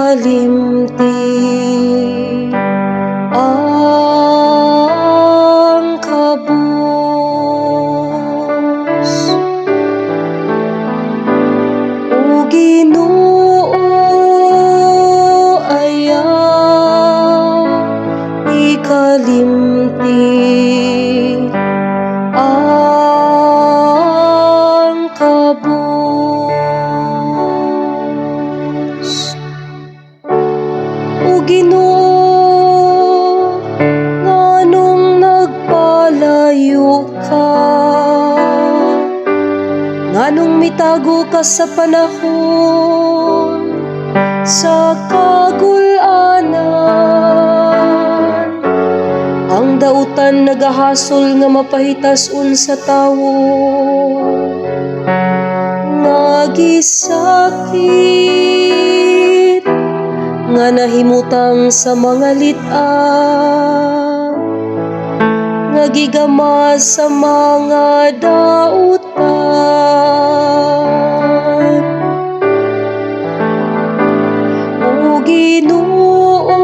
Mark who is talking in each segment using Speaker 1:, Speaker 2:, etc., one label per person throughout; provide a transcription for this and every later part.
Speaker 1: ikalimti ang kabus. O Ginoo, ayaw ikalimti ang kabus. O Ginoo, nganong nagpalayo ka? Nganong mitago ka sa panahon sa kagulanan? Ang dautan nagahasol nga mapahitas unsa tawo nga gisakit nga nahimutang sa mga lit-an nga gigamad sa mga dautan. O Ginoo,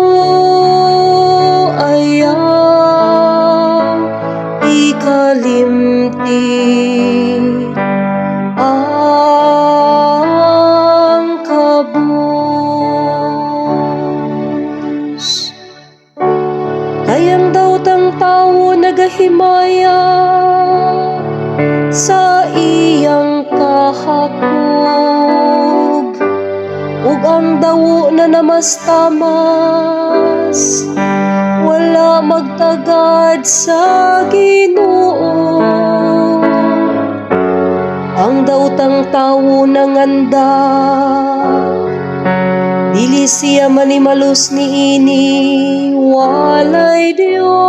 Speaker 1: ayaw ikalimti ang kabus. Kayang daotang tawo nagahimaya sa iyang kahakog, ug ang dawo na namastamas wala magtagad sa Ginoo. Ang daotang tawo nanganda, dili siya manimalos niini, walay Dios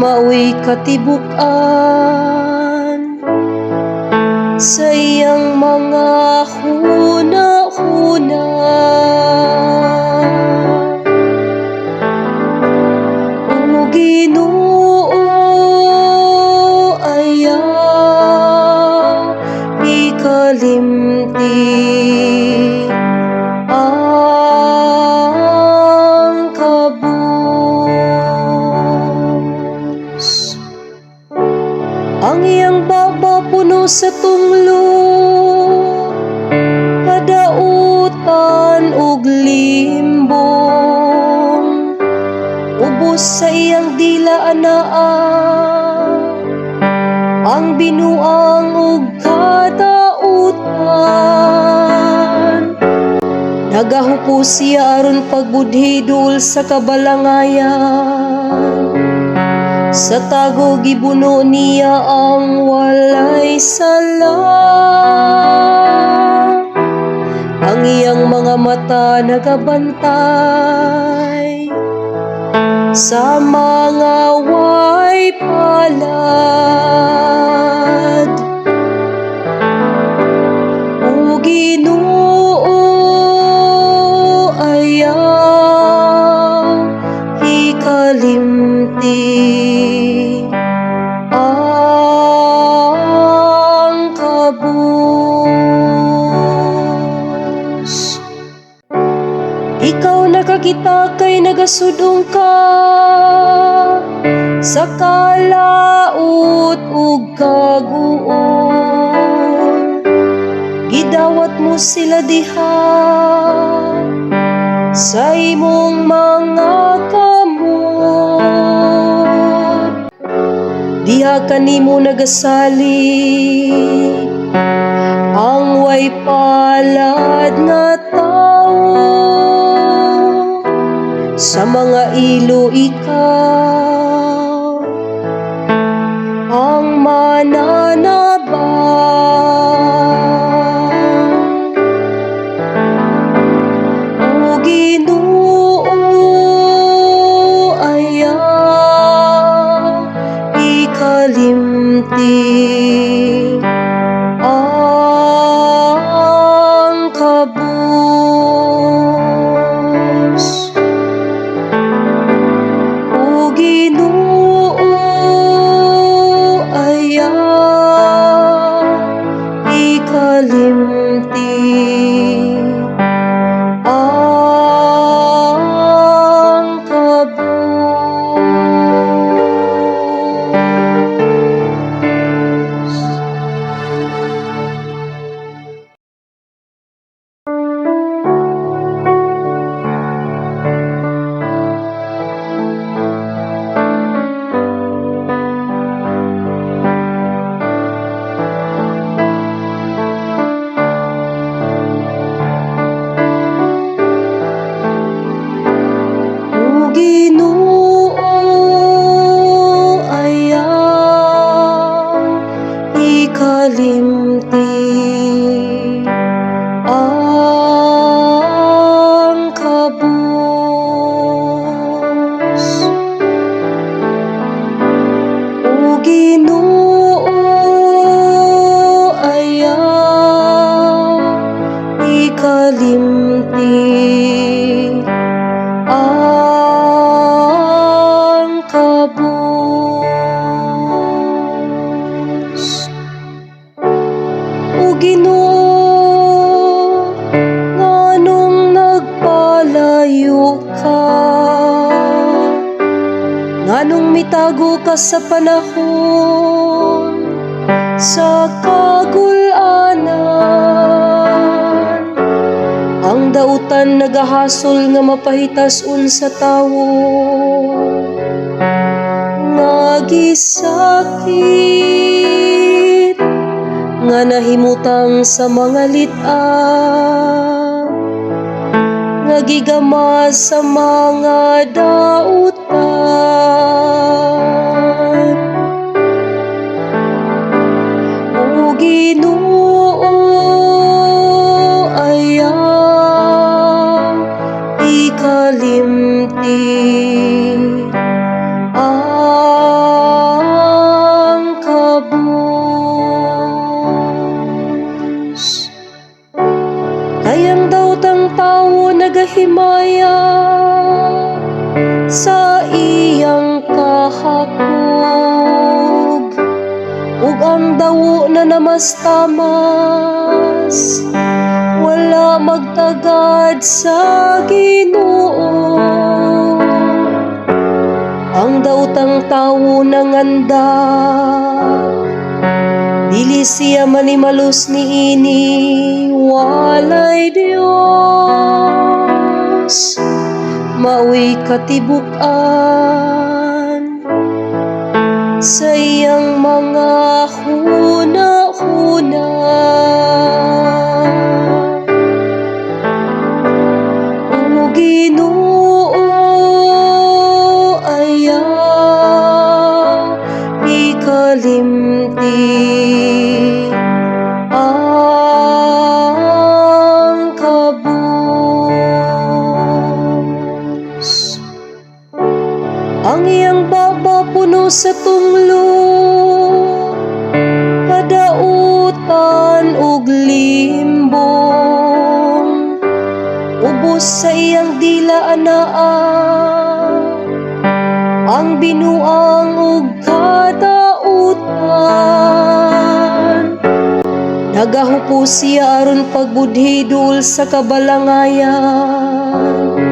Speaker 1: maoy katibukan sa iyang mga huna-huna. O Ginoo, ayaw ikalimti ang kabus. Ang iyang baba puno sa tunglo, kadautan ug limbong, ubos sa iyang dila anaa ang binuang ug kadautan. Nagahupo siya aron pagbudhidul sa kabalangayan, sa tago gibuno niya ang walay sala. Ang iyang mga mata nagabantay sa mga way palad. O Ginoo, ayaw ikalimti ang kabus. Ikaw nakakita kay nagasudong ka sa kalaot ug kaguon, gidawat mo sila diha sa imong mga kamot. Diha kanimo nagasali ang way palad nga tawo, sa mga ilo ikaw ang mananabang. O Ginoo, ayaw ikalimti ang kabus. O Ginoo, ayaw ikalimti ikalimti ang kabus. O Ginoo, nganong nagpalayo ka, nganong mitago ka sa panahon sa kagulanan. Ang dautan nagahasol nga mapahitas unsa tawo, nga gisakit nga nahimutang sa mga lit-an, nga gigamad sa mga dautan. O Ginoo, ayaw ikalimti ang kabus. Kayang dautang tawo nagahimaya sa iyang kahakog, ug ang dawo na namastamas wala magtagad sa Ginoo. Ang dautang tawo nanganda, dili siya manimalos niini, walay Dios maoy katibukan sa iyang mga huna-huna. O Ginoo, ayaw ikalimti ang kabus. Ang iyang baba puno sa tunglo, kadautan ug limbong, ubos sa iyang dila anaa, ang binuang ug kadautan. Nagahupo siya aron pagbudhidul sa kabalangayan,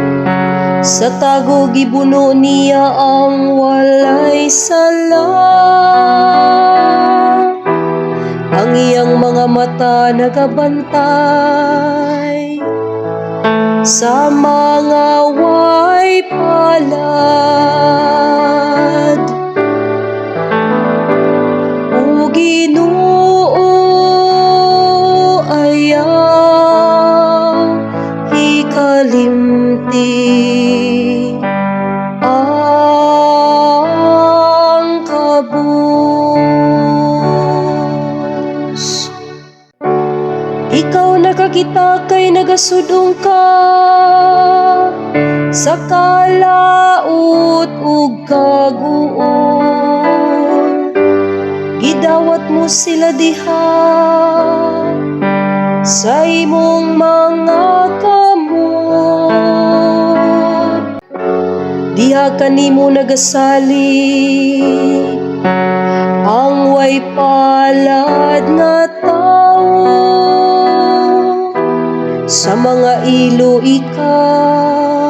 Speaker 1: sa tago gibuno niya ang walay sala. Ang iyang mga mata nagabantay sa mga way palad. O Ginoo, ayaw ikalimti ang kabus. Ikaw nakakita kay nagasudong ka sa kalaut ug kaguon, gidawat mo sila diha sa imong mga kamot. Diha kanimo nagasali ang way palad nga tawo, sa mga ilo ikaw